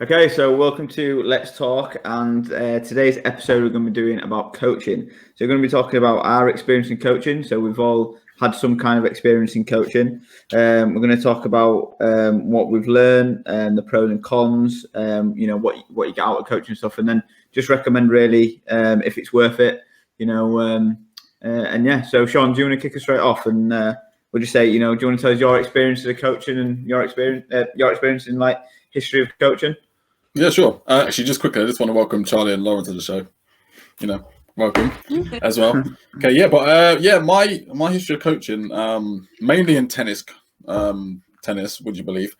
Okay, so welcome to Let's Talk, and today's episode we're going to be doing about coaching. So we're going to be talking about our experience in coaching. So we've all had some kind of experience in coaching. We're going to talk about what we've learned and the pros and cons. What you get out of coaching stuff, and then just recommend really if it's worth it. And yeah. So Shaun, do you want to kick us straight off? And we'll just say, do you want to tell us your experience of coaching and your experience in like history of coaching? Yeah, sure. Actually, just quickly, I just want to welcome Charlie and Lauren to the show. Welcome as well. Okay, yeah, but my history of coaching, mainly in tennis, would you believe,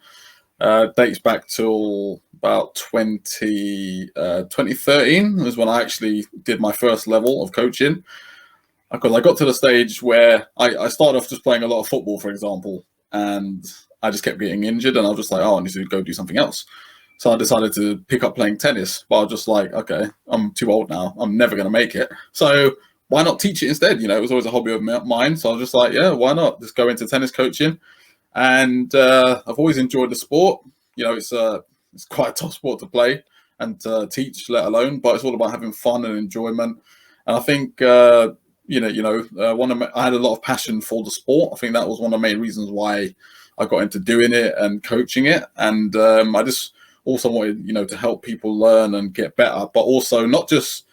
dates back till about 2013 was when I actually did my first level of coaching. Because I got to the stage where I started off just playing a lot of football, for example, and I just kept getting injured, and I was just like, I need to go do something else. So I decided to pick up playing tennis, but I was just like, okay, I'm too old now. I'm never going to make it. So why not teach it instead? It was always a hobby of mine. So I was just like, yeah, why not? Just go into tennis coaching. And I've always enjoyed the sport. It's quite a tough sport to play and to teach, let alone. But it's all about having fun and enjoyment. And I think, I had a lot of passion for the sport. I think that was one of the main reasons why I got into doing it and coaching it. And I just also wanted, to help people learn and get better, but also not just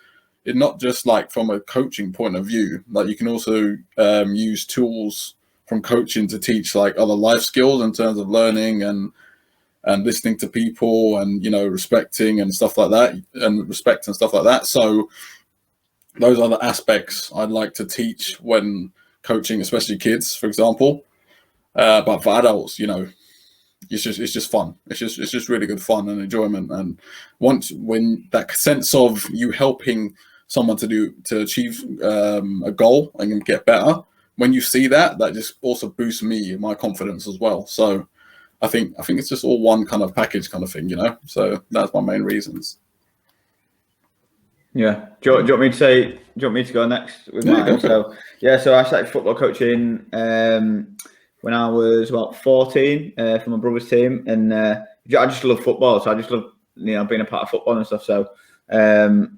like from a coaching point of view. Like you can also use tools from coaching to teach like other life skills in terms of learning and listening to people and respecting and stuff like that, and respect and stuff like that. So those are the aspects I'd like to teach when coaching, especially kids, for example. But for adults, it's just fun. It's just really good fun and enjoyment. And when that sense of you helping someone to achieve a goal and get better, when you see that just also boosts my confidence as well. So I think it's just all one kind of package kind of thing, So that's my main reasons. Yeah. Do you want me to go next with mine? So I started football coaching when I was about 14 for my brother's team, and I just love football. So I just love being a part of football and stuff. So and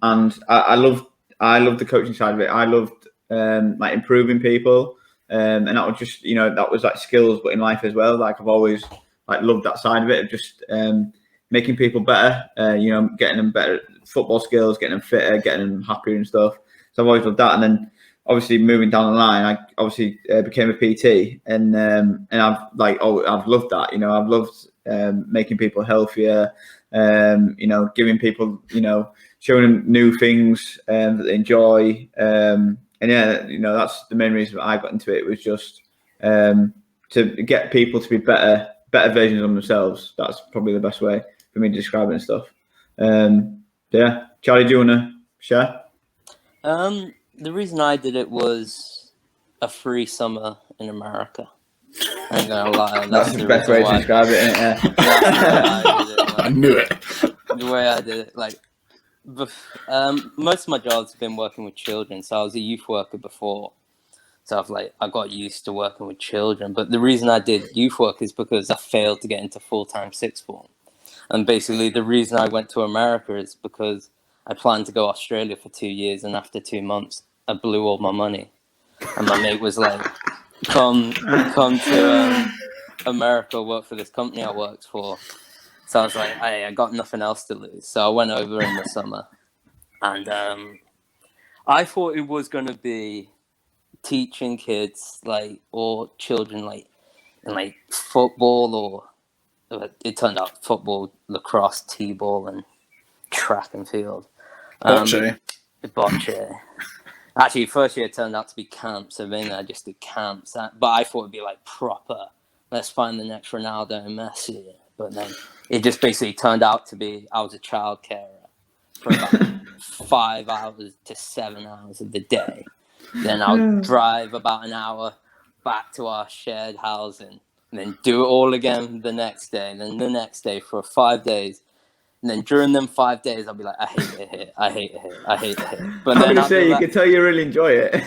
I loved the coaching side of it. I loved like improving people, and that was just that was like skills, but in life as well. Like I've always like loved that side of it, of just making people better. Getting them better football skills, getting them fitter, getting them happier and stuff. So I've always loved that, and then obviously moving down the line, I obviously became a PT, and I've loved that. I've loved making people healthier. Giving people, showing them new things that they enjoy. And that's the main reason I got into it, was just to get people to be better versions of themselves. That's probably the best way for me to describe it and stuff. Charlie, do you want to share? The reason I did it was a free summer in America. I ain't gonna lie. That's the best way to describe it, isn't it? I knew it. The way I did it, most of my jobs have been working with children. So I was a youth worker before. So I got used to working with children. But the reason I did youth work is because I failed to get into full-time sixth form. And basically the reason I went to America is because I planned to go to Australia for 2 years, and after 2 months, I blew all my money. And my mate was like, come to America, work for this company I worked for. So I was like, hey, I got nothing else to lose. So I went over in the summer. And I thought it was going to be teaching kids, or children, in football, or it turned out football, lacrosse, t-ball, and track and field. Bocce. Actually, first year it turned out to be camps, so then I just did camps. But I thought it'd be proper. Let's find the next Ronaldo and Messi. But then it just basically turned out to be I was a child carer for about 5 hours to 7 hours of the day. Then I'll drive about an hour back to our shared housing, and then do it all again the next day, and then the next day for 5 days. And then during them 5 days, I'll be like, I hate it here. I hate it here. I hate it here. But then you can tell you really enjoy it.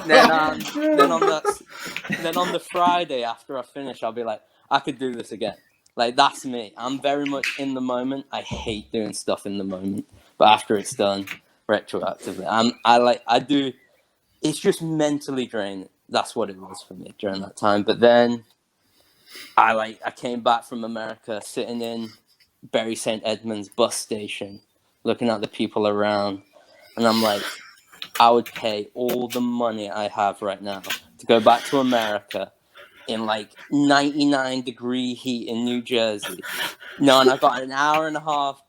Yeah. Then on the Friday after I finish, I'll be like, I could do this again. Like, that's me. I'm very much in the moment. I hate doing stuff in the moment, but after it's done, retroactively, I do. It's just mentally draining. That's what it was for me during that time. But then I came back from America, sitting in Bury St. Edmunds bus station, looking at the people around, and I'm like, I would pay all the money I have right now to go back to America in like 99-degree heat in New Jersey. No, and I got an hour and a half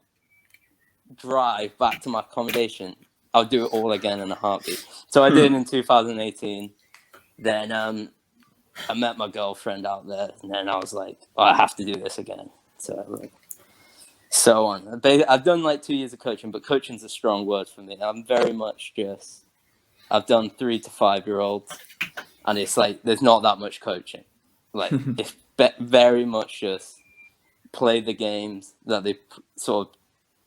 drive back to my accommodation. I'll do it all again in a heartbeat. So I did in 2018. Then I met my girlfriend out there, and then I was like, oh, I have to do this again. So on. I've done like 2 years of coaching, but coaching's a strong word for me. I'm very much just, I've done 3 to 5 year olds, and it's like, there's not that much coaching. Like, it's very much just play the games that they sort of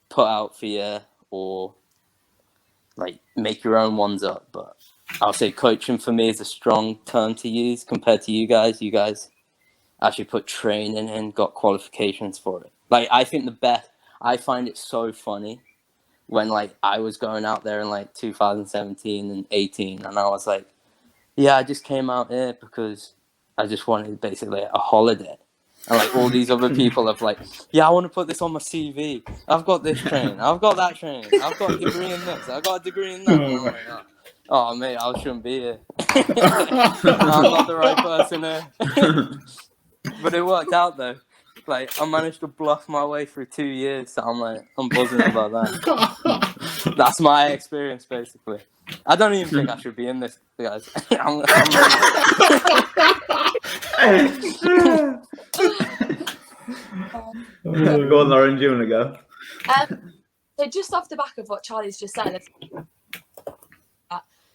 put out for you, or like make your own ones up. But I'll say coaching for me is a strong term to use compared to you guys. You guys actually put training in, got qualifications for it. Like, I think I find it so funny when like I was going out there in like 2017 and 18, and I was like, yeah, I just came out here because I just wanted basically a holiday. And like all these other people have like, yeah, I want to put this on my CV. I've got this training. I've got that training. I've got a degree in this. I've got a degree in that. And I'm like, oh mate, I shouldn't be here. I'm not the right person here. But it worked out though. Like, I managed to bluff my way through 2 years. So I'm buzzing about that. That's my experience basically. I don't even think I should be in this, guys. I'm Go on, Lauren, do you want to go? So just off the back of what Charlie's just said,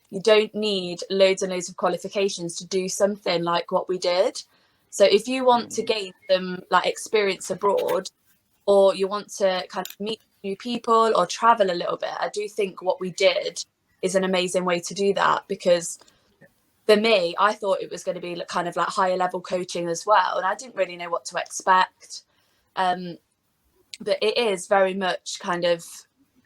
you don't need loads and loads of qualifications to do something like what we did. So if you want to gain some like experience abroad, or you want to kind of meet new people or travel a little bit, I do think what we did is an amazing way to do that. Because for me, I thought it was going to be kind of like higher level coaching as well, and I didn't really know what to expect. But it is very much kind of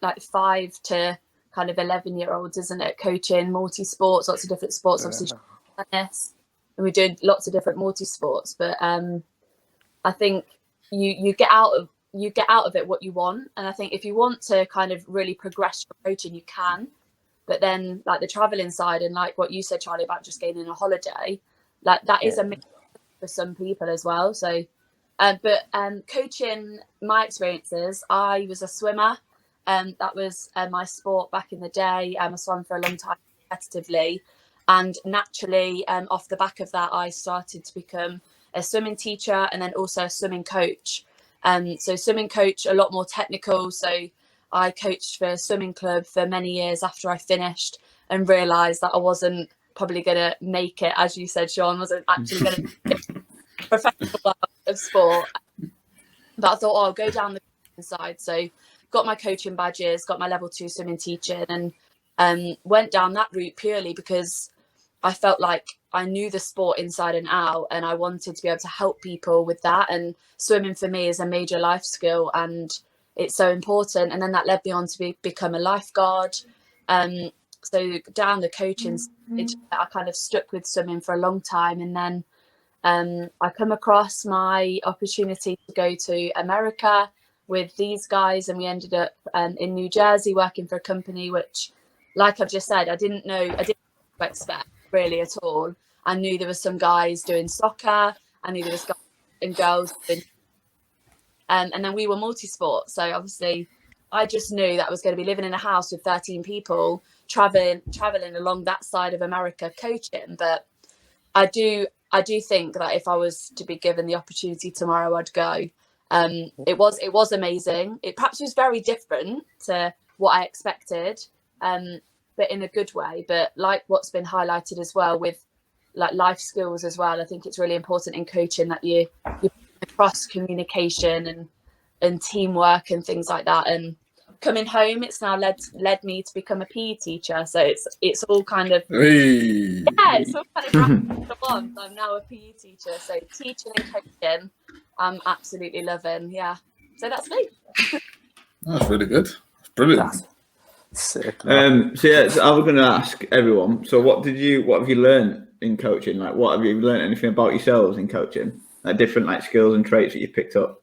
like 5 to kind of 11-year-olds, isn't it? Coaching multi-sports, lots of different sports, obviously tennis, and we did lots of different multi-sports. But I think you get out of it what you want. And I think if you want to kind of really progress your coaching, you can. But then like the traveling side, and like what you said, Charlie, about just gaining a holiday, like that is a mix for some people as well. So but coaching, my experiences, I was a swimmer. That was my sport back in the day. I swam for a long time competitively, and naturally off the back of that, I started to become a swimming teacher and then also a swimming coach. So swimming coach, a lot more technical. So I coached for a swimming club for many years after I finished, and realised that I wasn't probably going to make it, as you said, Shaun, wasn't actually going to be a professional of sport. But I thought, I'll go down the coaching side. So got my coaching badges, got my level 2 swimming teaching, and went down that route purely because I felt like I knew the sport inside and out, and I wanted to be able to help people with that. And swimming for me is a major life skill, and it's so important. And then that led me on to become a lifeguard. So down the coaching stage, I kind of stuck with swimming for a long time. And then I come across my opportunity to go to America with these guys, and we ended up in New Jersey working for a company which, like I've just said, I didn't know what to expect really at all. I knew there was some guys doing soccer, I knew there was guys and girls doing, and then we were multi-sport. So obviously I just knew that I was going to be living in a house with 13 people, traveling along that side of America coaching. But I do think that if I was to be given the opportunity tomorrow, I'd go. It was amazing. It perhaps was very different to what I expected, but in a good way. But like what's been highlighted as well with like life skills as well, I think it's really important in coaching that you cross communication and teamwork and things like that. And coming home, it's now led me to become a PE teacher. So it's all kind of it's all kind of wrapped into one. I'm now a PE teacher. So teaching and coaching I'm absolutely loving. Yeah. So that's me. That's really good. Brilliant. That's sick. So I was going to ask everyone. So what have you learned in coaching? Like, what have you learned anything about yourselves in coaching? Like different like skills and traits that you picked up.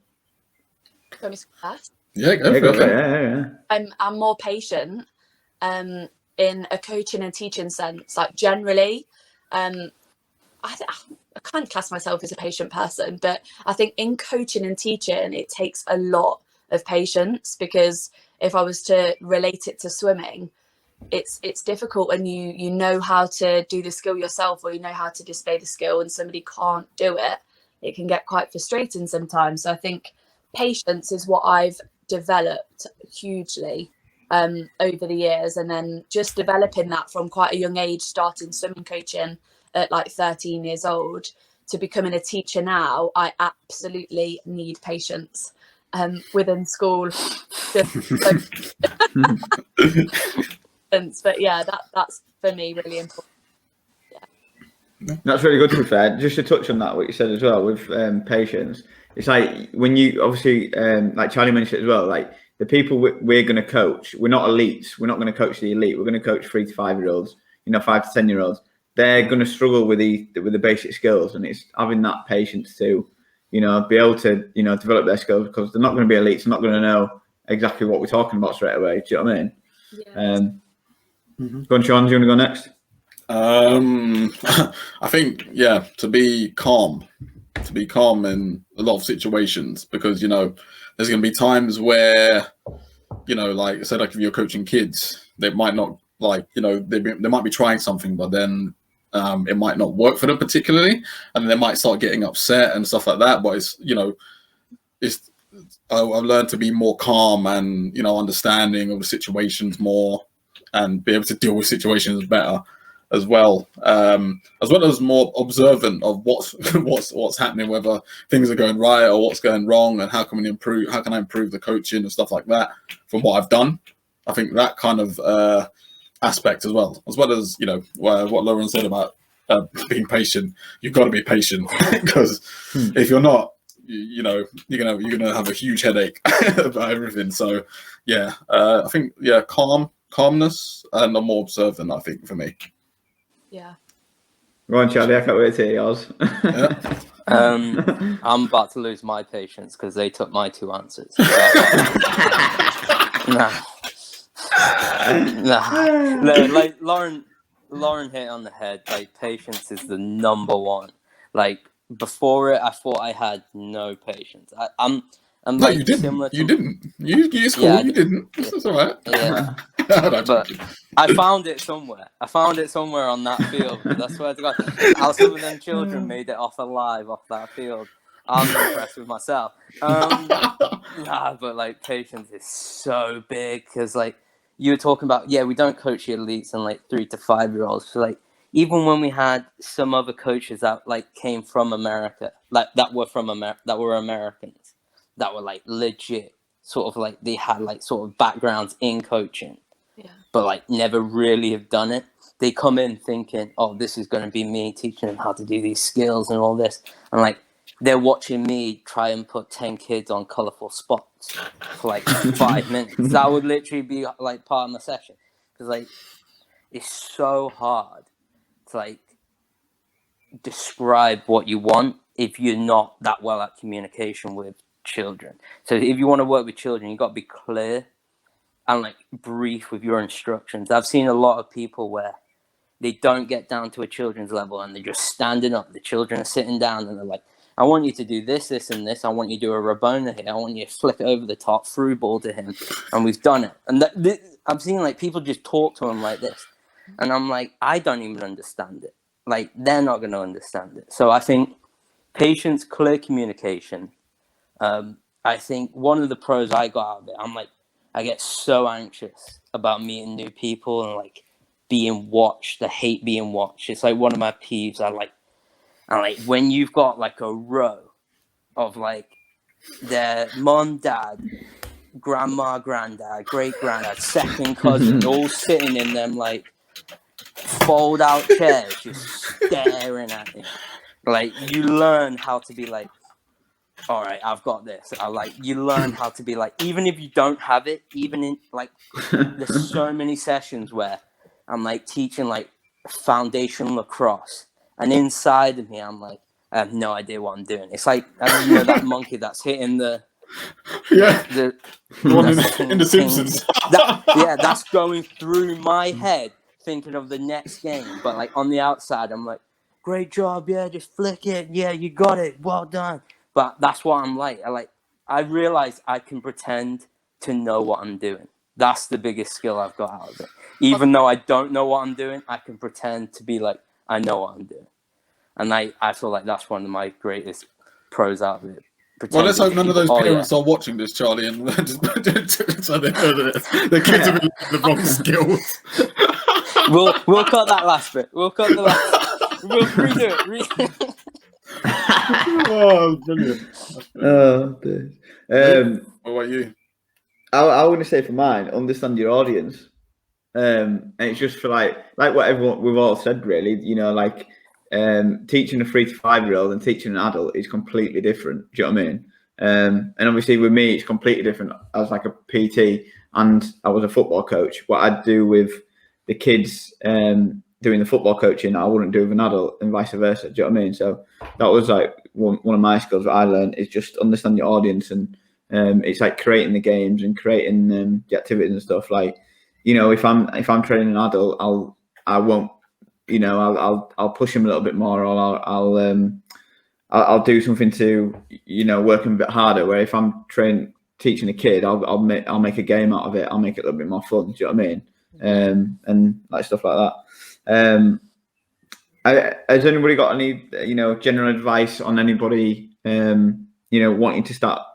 Can we first? Yeah, go for it. Yeah. I'm more patient. In a coaching and teaching sense, like generally, I can't class myself as a patient person, but I think in coaching and teaching, it takes a lot of patience, because if I was to relate it to swimming, it's difficult, and you know how to do the skill yourself, or you know how to display the skill, and somebody can't do it. It can get quite frustrating sometimes. So I think patience is what I've developed hugely over the years, and then just developing that from quite a young age, starting swimming coaching at like 13 years old to becoming a teacher now. I absolutely need patience within school. But yeah, that's for me really important. That's really good, to be fair. Just to touch on that, what you said as well with patience. It's like when you obviously, like Charlie mentioned as well, like the people we're going to coach, we're not elites. We're not going to coach the elite. We're going to coach 3 to 5 year olds, 5 to 10 year olds. They're going to struggle with the basic skills, and it's having that patience to, be able to, develop their skills, because they're not going to be elites. They're not going to know exactly what we're talking about straight away. Do you know what I mean? Yeah. Go on, Shaun. Do you want to go next? I think, to be calm in a lot of situations, because there's going to be times where like I said, like if you're coaching kids, they might not they might be trying something, but then it might not work for them particularly, and they might start getting upset and stuff like that. But I've learned to be more calm and understanding of the situations more, and be able to deal with situations better as well as more observant of what's happening, whether things are going right or what's going wrong, and how can I improve the coaching and stuff like that from what I've done. I think that kind of aspect as well as what Lauren said about being patient. You've got to be patient, because if you're not, you're gonna have a huge headache about everything. So I think calmness and I'm more observant, I think, for me. Yeah. Go on, Charlie. I can't wait to hear yours. I'm about to lose my patience because they took my 2 answers. Like Lauren hit on the head. Like, patience is the number one. Like, before it, I thought I had no patience. I'm no, like, you didn't. similar to... You didn't. You didn't. It's all right. Yeah. But I found it somewhere. On that field. Because I swear to God, how some of them children made it off alive off that field. I'm impressed with myself. But like, patience is so big, because like you were talking about, we don't coach the elites and like 3 to 5 year olds. So like, even when we had some other coaches that like came from America, like that were Americans, that were like legit, sort of like they had like sort of backgrounds in coaching, but like never really have done it. They come in thinking, oh, this is going to be me teaching them how to do these skills and all this, and like they're watching me try and put 10 kids on colourful spots for like 5 minutes. That would literally be like part of my session, because like it's so hard to like describe what you want if you're not that well at communication with children. So if you want to work with children, you've got to be clear and like brief with your instructions. I've seen a lot of people where they don't get down to a children's level, and they're just standing up. The children are sitting down, and they're like, I want you to do this, this, and this. I want you to do a Rabona here. I want you to flick it over the top, through ball to him. And we've done it. And I've seen like people just talk to him like this. And I'm like, I don't even understand it. Like, they're not going to understand it. So I think patience, clear communication. I think one of the pros I got out of it, I'm like, I get so anxious about meeting new people and like being watched. I hate being watched. It's like one of my peeves. I like when you've got like a row of like their mom, dad, grandma, granddad, great granddad, second cousin, all sitting in them like fold out chairs, just staring at you. Like, you learn how to be like, all right, I've got this. I like, you learn how to be like, even if you don't have it, even in like, there's so many sessions where I'm like teaching like foundation lacrosse, and inside of me, I'm like, I have no idea what I'm doing. It's like, you know, that monkey that's hitting the The one in The Simpsons. That's going through my head, thinking of the next game. But like on the outside, I'm like, great job, yeah, just flick it, yeah, you got it, well done. But that's what I'm like. I realize I can pretend to know what I'm doing. That's the biggest skill I've got out of it. Even though I don't know what I'm doing, I can pretend to be like, I know what I'm doing. And I feel like that's one of my greatest pros out of it. Well, let's hope none of those parents are watching this, Charlie, and so they know that the kids have been the wrong skills. We'll cut that last bit. We'll cut the last. We'll redo it. Oh, brilliant! Oh, what about you? I want to say for mine, understand your audience. And it's just for like what we've all said, really. You know, like teaching a 3 to 5 year old and teaching an adult is completely different. Do you know what I mean? And obviously with me, it's completely different. I was like a PT and I was a football coach. What I'd do with the kids doing the football coaching, I wouldn't do with an adult, and vice versa. Do you know what I mean? So that was like one of my skills that I learned, is just understand your audience, and it's like creating the games and creating the activities and stuff. Like, you know, if I'm training an adult, I won't, you know, I'll push him a little bit more, or I'll do something to, you know, work him a bit harder. Where if I'm teaching a kid, I'll make a game out of it. I'll make it a little bit more fun. Do you know what I mean? And like stuff like that. Has anybody got any, you know, general advice on anybody, you know, wanting to start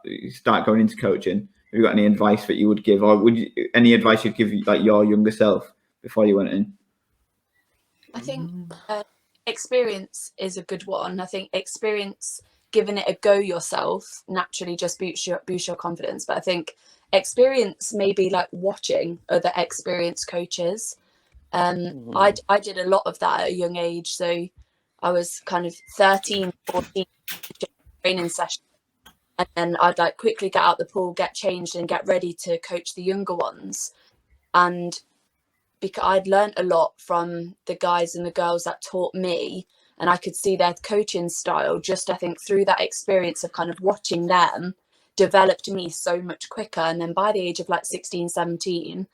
going into coaching? Have you got any advice that you would give, or any advice you'd give like your younger self before you went in? I think experience is a good one. I think experience, giving it a go yourself, naturally just boosts your confidence. But I think experience maybe like watching other experienced coaches. I did a lot of that at a young age. So I was kind of 13, 14 training session, and then I'd like quickly get out the pool, get changed, and get ready to coach the younger ones. And because I'd learned a lot from the guys and the girls that taught me, and I could see their coaching style, just I think through that experience of kind of watching them, developed me so much quicker. And then by the age of like 16, 17,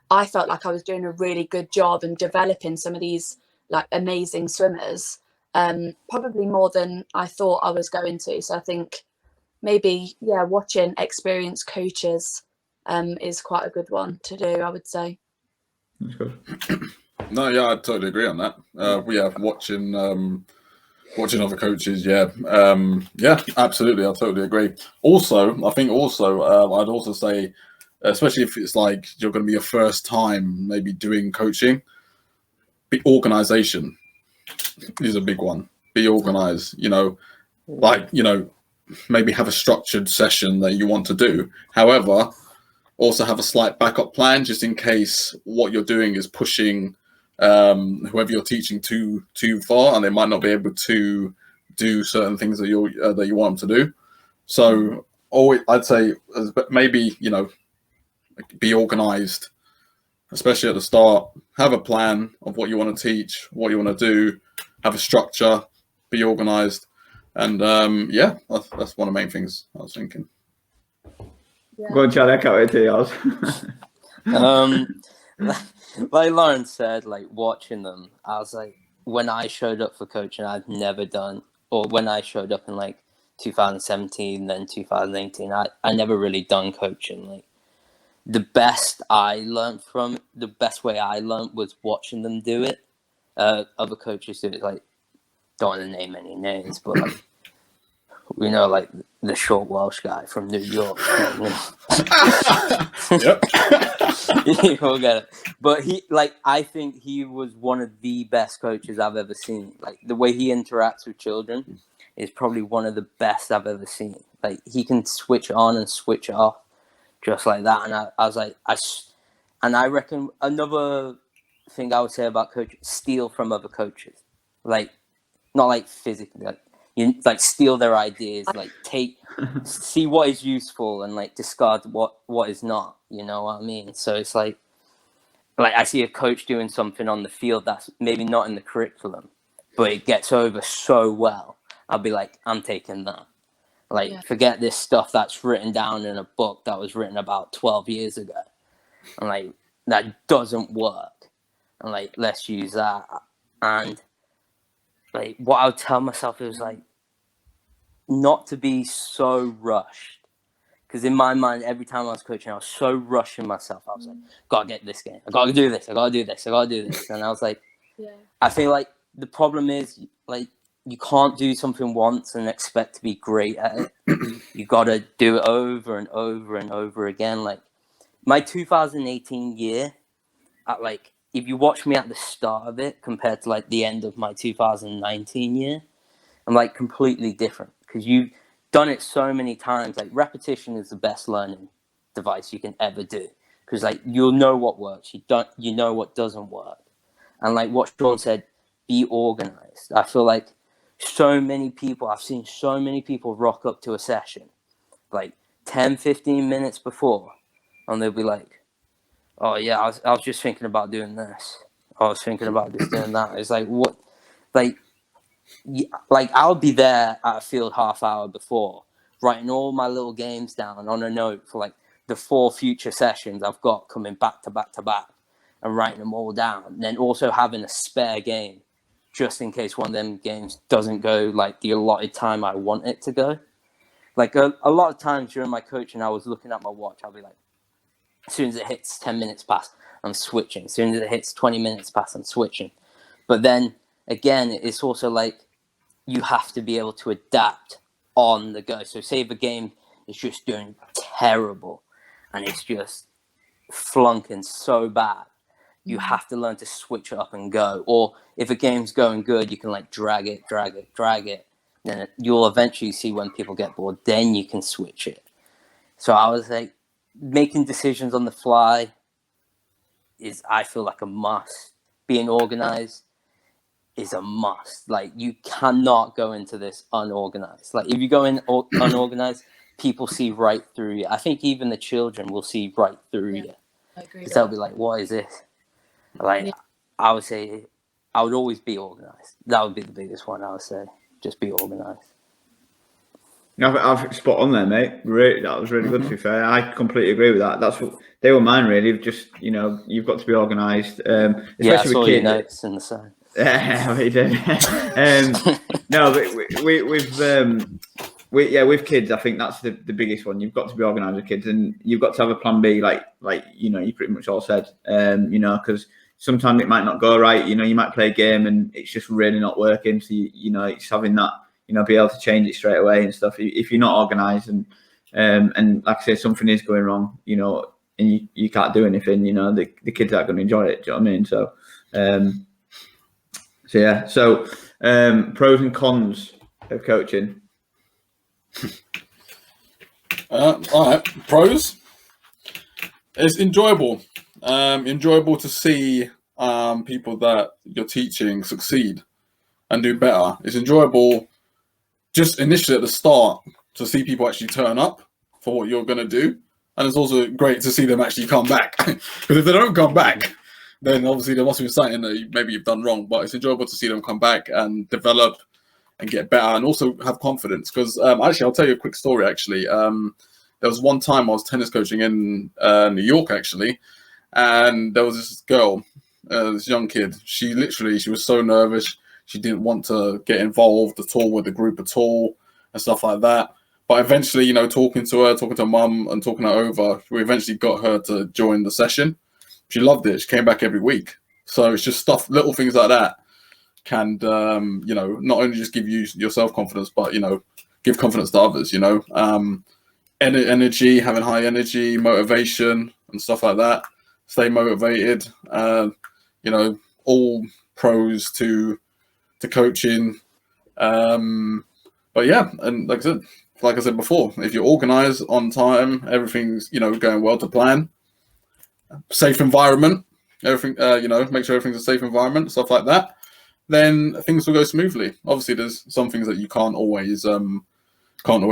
I felt like I was doing a really good job in developing some of these like amazing swimmers, probably more than I thought I was going to. So I think maybe, yeah, watching experienced coaches is quite a good one to do, I would say. That's good. No, yeah, I totally agree on that. Watching other coaches, yeah, absolutely, I totally agree. Also, I think I'd also say, especially if it's like you're going to be your first time maybe doing coaching, organization is a big one. Be organized, you know, like, you know, maybe have a structured session that you want to do. However, also have a slight backup plan just in case what you're doing is pushing whoever you're teaching too far, and they might not be able to do certain things that you want them to do. So, I'd say maybe, you know, be organized, especially at the start. Have a plan of what you want to teach, what you want to do. Have a structure. Be organized, and that's one of the main things I was thinking. Yeah. Go on, Charlie. I can't wait to hear yours. Like Lauren said, like watching them, I was like, when I showed up for coaching, I'd never done, or when I showed up in like 2017, then 2018, I never really done coaching. Like the best way I learned was watching them do it. Other coaches do it. Like, don't want to name any names, but like, we know, like the short Welsh guy from New York. Yep. You'll get it. But I think he was one of the best coaches I've ever seen. Like the way he interacts with children is probably one of the best I've ever seen. Like he can switch on and switch off just like that. And I was like, I reckon another thing I would say about coaches, steal from other coaches. Like, not like physically, like You like steal their ideas, like see what is useful and like discard what is not. You know what I mean? So it's like I see a coach doing something on the field that's maybe not in the curriculum, but it gets over so well. I'll be like, I'm taking that. Like, forget this stuff that's written down in a book that was written about 12 years ago. And like, that doesn't work. And like, let's use that. And like, what I would tell myself is like, not to be so rushed. Because in my mind, every time I was coaching, I was so rushing myself. I was like, gotta get this game. I gotta do this. I gotta do this. I gotta do this. And I was like, I feel like the problem is like, you can't do something once and expect to be great at it. You gotta do it over and over and over again. Like my 2018 year, like if you watch me at the start of it compared to like the end of my 2019 year, I'm like completely different because you've done it so many times. Like repetition is the best learning device you can ever do because like you'll know what works, you know what doesn't work. And like what Shaun said, be organized. I feel like I've seen so many people rock up to a session like 10-15 minutes before and they'll be like, oh yeah, I was just thinking about doing this. I was thinking about just doing that. It's like, what? Like I'll be there at a field half hour before, writing all my little games down on a note for like the 4 future sessions I've got coming back to back to back and writing them all down. And then also having a spare game just in case one of them games doesn't go like the allotted time I want it to go. Like a lot of times during my coaching, I was looking at my watch. I'll be like, as soon as it hits 10 minutes past, I'm switching. As soon as it hits 20 minutes past, I'm switching. But then again, it's also like you have to be able to adapt on the go. So say if a game is just doing terrible and it's just flunking so bad, you have to learn to switch it up and go. Or if a game's going good, you can like drag it. Then you'll eventually see when people get bored, then you can switch it. So I was like, making decisions on the fly is, I feel like, a must. Being organized is a must. Like you cannot go into this unorganized. Like if you go in unorganized, people see right through you. I think even the children will see right through you. Because they'll be like, what is this? Like I would say I would always be organized. That would be the biggest one. I would say just be organized. I've spot on there, mate. That was really good. To be fair, I completely agree with that. That's what they were mine. Really, just you've got to be organised. Especially I saw with kids. Your notes in the sun. Yeah, we do. No, but with kids, I think that's the biggest one. You've got to be organised with kids, and you've got to have a plan B. Like you pretty much all said. Because sometimes it might not go right. You might play a game and it's just really not working. So it's having that. Be able to change it straight away and stuff. If you're not organised and like I say, something is going wrong, and you can't do anything, the kids aren't going to enjoy it. Do you know what I mean? So pros and cons of coaching. All right, pros. It's enjoyable. Enjoyable to see people that you're teaching succeed and do better. It's enjoyable. Just initially at the start to see people actually turn up for what you're going to do. And it's also great to see them actually come back. Because if they don't come back, then obviously there must be something that maybe you've done wrong. But it's enjoyable to see them come back and develop and get better and also have confidence. Because actually, I'll tell you a quick story, actually. There was one time I was tennis coaching in New York, actually. And there was this girl, this young kid. She was so nervous. She didn't want to get involved at all with the group at all and stuff like that. But eventually, talking to her mum and talking her over, we eventually got her to join the session. She loved it. She came back every week. So it's just little things like that can, not only just give you your self-confidence, but, give confidence to others, energy, having high energy, motivation and stuff like that. Stay motivated, all pros to coaching. But yeah, and like I said before, if you're organized on time, everything's going well to plan. Safe environment, everything, make sure everything's a safe environment, stuff like that. then things will go smoothly. Obviously, there's some things that you can't always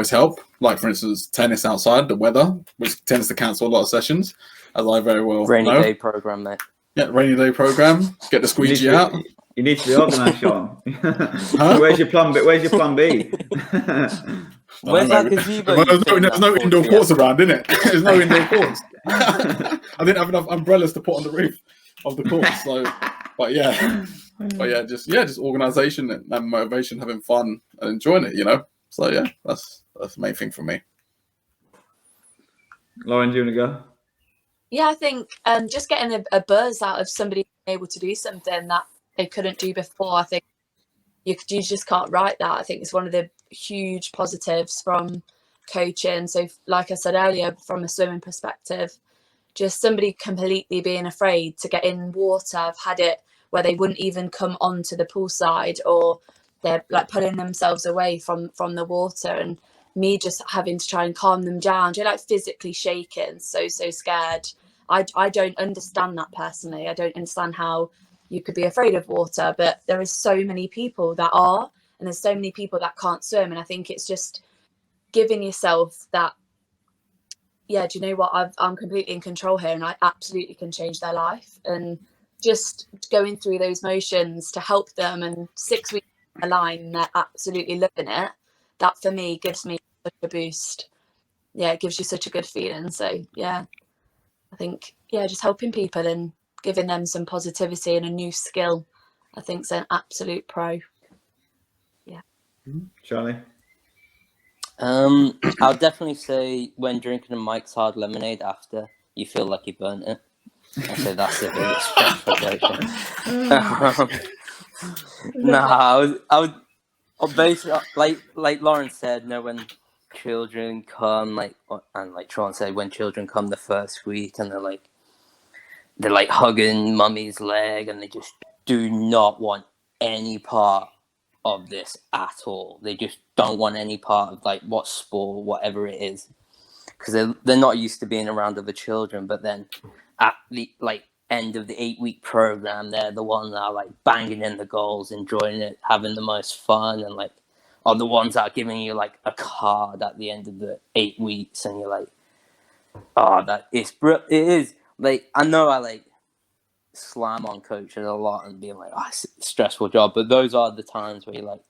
help. Like, for instance, tennis outside, the weather, which tends to cancel a lot of sessions, as I very well Rainy know. day program, mate. Yeah, rainy day program. Get the squeegee out. You need to be organised, Shaun. Huh? Where's your plan B? Where's your plan B? Where's that gazebo? Well, there's no indoor courts around, innit? There's no indoor courts. I didn't have enough umbrellas to put on the roof of the course. So, but yeah, just organisation and motivation, having fun and enjoying it. You know. So yeah, that's the main thing for me. Lauren, do you want to go? Yeah, I think just getting a buzz out of somebody being able to do something that they couldn't do before. I think you just can't write that. I think it's one of the huge positives from coaching. So, like I said earlier, from a swimming perspective, just somebody completely being afraid to get in water. I've had it where they wouldn't even come onto the poolside, or they're like pulling themselves away from the water, and me just having to try and calm them down. They're like physically shaking, so scared. I don't understand that personally. I don't understand how you could be afraid of water, but there is so many people that are, and there's so many people that can't swim. And I think it's just giving yourself that, yeah, do you know what? I'm completely in control here, and I absolutely can change their life. And just going through those motions to help them, and 6 weeks down the line, and they're absolutely loving it. That for me gives me such a boost. Yeah, it gives you such a good feeling. So yeah, I think, yeah, just helping people and giving them some positivity and a new skill, I think is an absolute pro. Yeah. Charlie? I'll definitely say when drinking a Mike's Hard Lemonade after you feel like you burnt it. I'd say that's the biggest frustration. I would basically, like Lauren said, when children come, and like Shaun said, when children come the first week and they're like hugging mummy's leg, and they just do not want any part of this at all. They just don't want any part of like what sport, whatever it is, because they're not used to being around other children. But then at the end of the 8-week program, they're the ones that are like banging in the goals, enjoying it, having the most fun, and like are the ones that are giving you like a card at the end of the 8 weeks, and you're like, oh, it is. Like, I know I like slam on coaches a lot and being like, oh, it's a stressful job, but those are the times where you're like,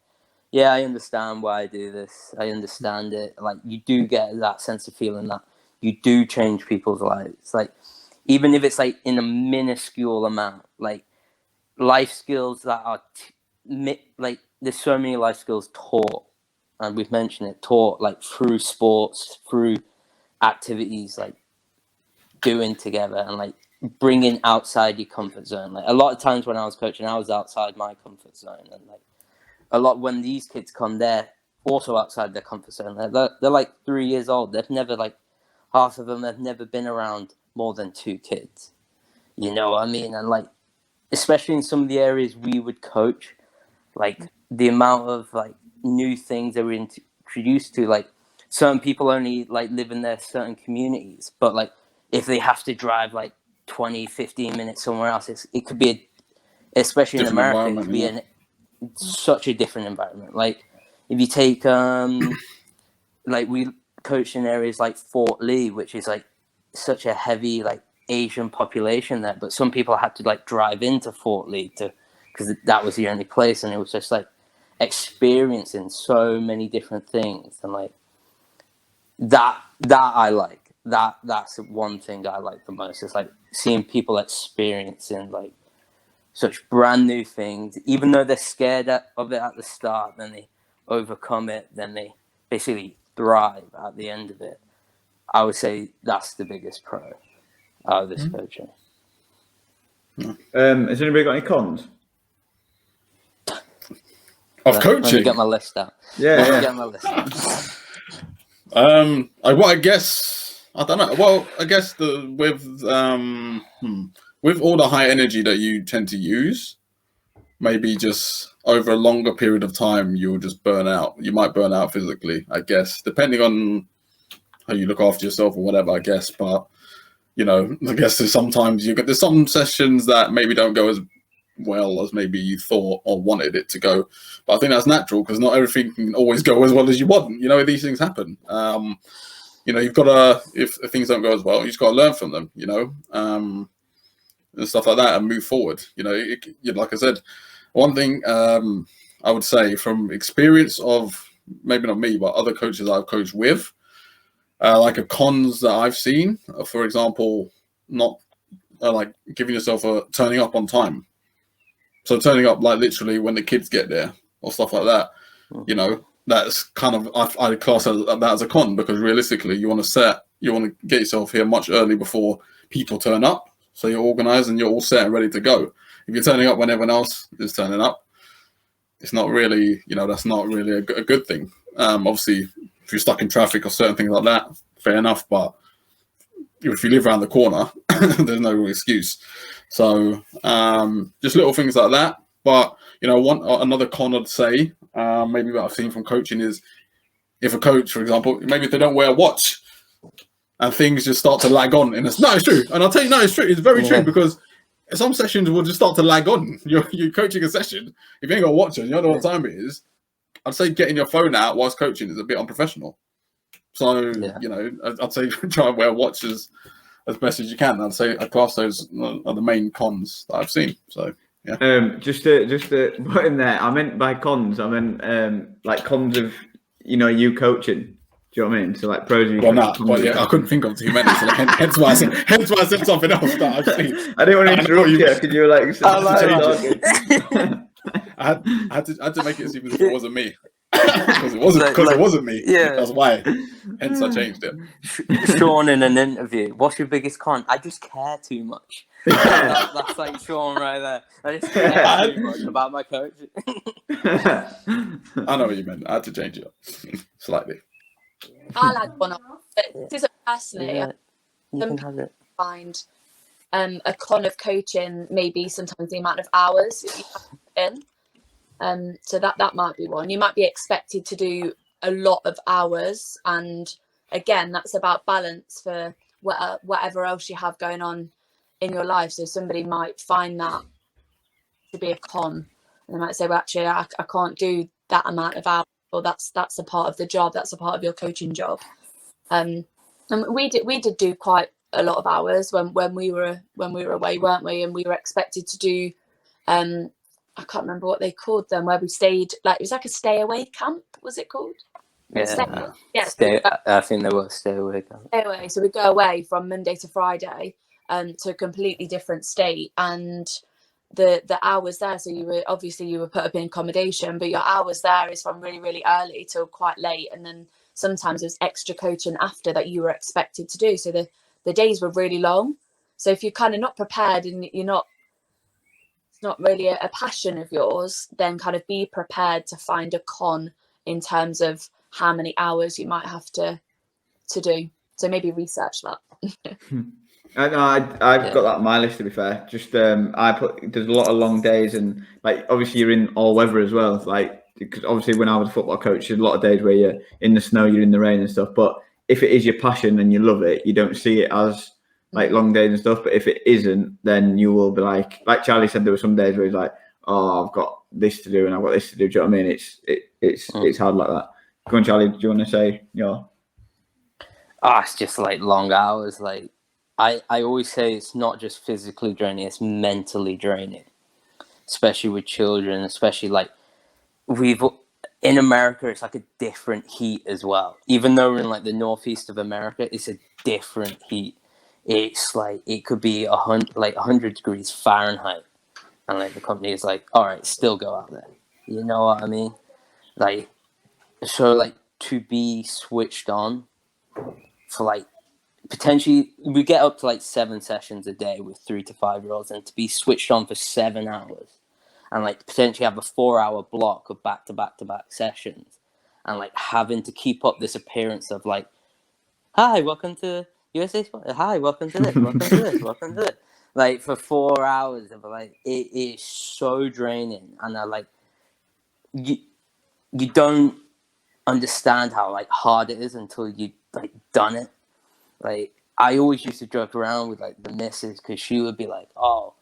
yeah, I understand why I do this. I understand it. Like, you do get that sense of feeling that you do change people's lives. Like, even if it's like in a minuscule amount, like life skills that are like, there's so many life skills taught, and we've mentioned it, taught like through sports, through activities, like doing together and like bringing outside your comfort zone. Like, a lot of times when I was coaching, I was outside my comfort zone, and like a lot when these kids come, they're also outside their comfort zone. They're like 3 years old. They've never, like, half of them have never been around more than 2 kids. You know what I mean? And like, especially in some of the areas we would coach, like the amount of like new things that we're introduced to, like certain people only like live in their certain communities, but like if they have to drive like 20-15 minutes somewhere else, it could be especially Different in America, it could be such a different environment. Like if you take like we coached in areas like Fort Lee, which is like such a heavy like Asian population there, but some people had to like drive into Fort Lee because that was the only place, and it was just like experiencing so many different things, and like that I like. That's one thing I like the most. It's like seeing people experiencing like such brand new things, even though they're scared of it at the start, then they overcome it, then they basically thrive at the end of it. I would say that's the biggest pro out of this coaching. Has anybody got any cons? Of coaching? Let me get my list out. Yeah. Get my list out. I guess I don't know. Well, I guess with all the high energy that you tend to use, maybe just over a longer period of time, you'll just burn out. You might burn out physically, I guess, depending on how you look after yourself or whatever, I guess. But, you know, I guess there's some sessions that maybe don't go as well as maybe you thought or wanted it to go. But I think that's natural because not everything can always go as well as you want. You know, these things happen. You know, you've got to, if things don't go as well, you just got to learn from them, you know, and stuff like that and move forward. You know, like I said, one thing I would say from experience of maybe not me, but other coaches I've coached with, like a cons that I've seen, for example, not like giving yourself a turning up on time. So turning up like literally when the kids get there or stuff like that, you know, that's kind of, I class that as a con because realistically you want to get yourself here much early before people turn up. So you're organized and you're all set and ready to go. If you're turning up when everyone else is turning up, it's not really, you know, that's not really a good thing. Obviously, if you're stuck in traffic or certain things like that, fair enough. But if you live around the corner, there's no real excuse. So just little things like that. But, you know, another con I'd say, maybe that I've seen from coaching is if a coach, for example, maybe if they don't wear a watch and things just start to lag on. And no, it's true. And I'll tell you, no, it's true. It's very true because some sessions will just start to lag on. You're coaching a session. If you ain't got a watch on, you don't know what time it is. I'd say getting your phone out whilst coaching is a bit unprofessional. So, you know, I'd say try and wear watches as best as you can. I'd say I'd class those are the main cons that I've seen. So, yeah. Just to put in there, I meant by cons, I meant like cons of, you know, you coaching. Do you know what I mean? So like pros and cons. Well, yeah, I couldn't think of too many. So hence why I said something else that I've seen. I didn't want to interrupt you because you were like, I had to make it seem as if it wasn't me. Because it wasn't me. Yeah. That's why. Hence I changed it. Sean in an interview. What's your biggest con? I just care too much. That's like Shaun right there. I just care too much about my coach. I know what you meant. I had to change it up slightly. I'll add one up. But this is personally, you can have it. Find a con of coaching maybe sometimes the amount of hours that you have to put in. So that might be one. You might be expected to do a lot of hours, and again, that's about balance for whatever else you have going on in your life. So somebody might find that to be a con, and they might say, "Well, actually, I can't do that amount of hours." Well, that's a part of the job. That's a part of your coaching job. And we did do quite a lot of hours when we were away, weren't we? And we were expected to do I can't remember what they called them, where we stayed, like it was like a stay away camp, was it called? Stay, I think there was stay away camp. Stay away. So we go away from Monday to Friday to a completely different state, and the hours there, so you were put up in accommodation, but your hours there is from really, really early till quite late, and then sometimes there's extra coaching after that you were expected to do. So the days were really long. So if you're kind of not prepared and it's not really a passion of yours, then kind of be prepared to find a con in terms of how many hours you might have to do. So maybe research that. I've got that on my list, to be fair. Just there's a lot of long days, and like obviously you're in all weather as well. Like, because obviously when I was a football coach, there's a lot of days where you're in the snow, you're in the rain and stuff. But if it is your passion and you love it, you don't see it as like long days and stuff. But if it isn't, then you will be like Charlie said, there were some days where he's like, "Oh, I've got this to do and I've got this to do." Do you know what I mean? It's hard like that. Go on, Charlie. Do you want to say your? It's just like long hours. Like I always say, it's not just physically draining; it's mentally draining, especially with children. Especially like in America, it's like a different heat as well. Even though we're in like the northeast of America, it's a different heat. It's like it could be 100 degrees Fahrenheit, and like the company is like, "All right, still go out there." You know what I mean? Like, so like to be switched on for like potentially, we get up to like 7 sessions a day with 3 to 5 year olds, and to be switched on for 7 hours, and like potentially have a 4-hour block of back to back sessions, and like having to keep up this appearance of like, "Hi, welcome to USA Sport. Hi, welcome to this, welcome to this, welcome to this." Like for 4 hours of like, it is so draining, and I like you don't understand how like hard it is until you like done it. Like I always used to joke around with like the missus, because she would be like, "Oh,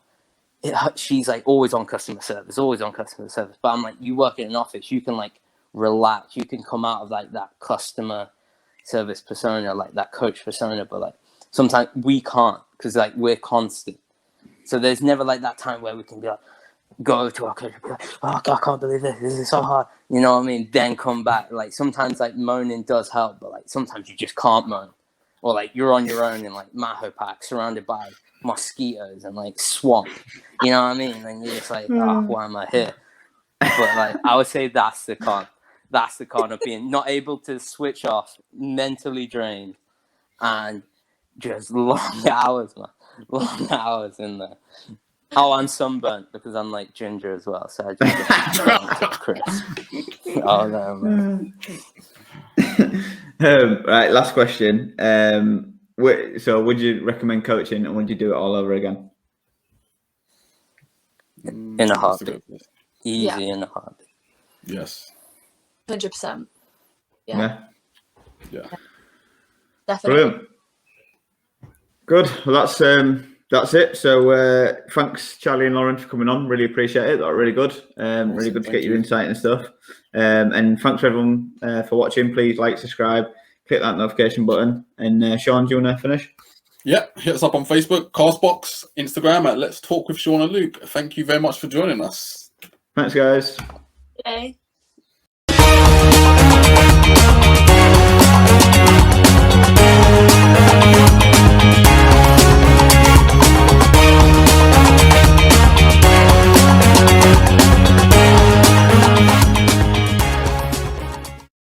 she's like always on customer service. But I'm like, you work in an office, you can like relax, you can come out of like that customer service persona, like that coach persona, but like sometimes we can't because like we're constant. So there's never like that time where we can be like, go to our coach and be like, oh God, I can't believe this is so hard, you know what I mean, then come back. Like sometimes like moaning does help, but like sometimes you just can't moan, or like you're on your own in like Maho Park surrounded by mosquitoes and like swamp, you know what I mean, and you're just like, oh, why am I here? But like I would say that's the con of being not able to switch off, mentally drained, and just long hours in there. Oh, I'm sunburnt because I'm like ginger as well, so I just get burnt to crisp. Oh no, man. Right, last question. So would you recommend coaching, and would you do it all over again? In a heartbeat. Easy. Yeah. In a heartbeat. Yes. 100%. Yeah. Definitely. Brilliant. Good. Well, that's it. So thanks, Charlie and Lauren, for coming on. Really appreciate it. That was really good. Awesome. Really good to Thank get your you. insight and stuff. And thanks for everyone for watching. Please like, subscribe, click that notification button. And Shaun, do you want to finish? Yeah, hit us up on Facebook, Castbox, Instagram at Let's Talk with Shaun and Luke. Thank you very much for joining us. Thanks, guys. Okay.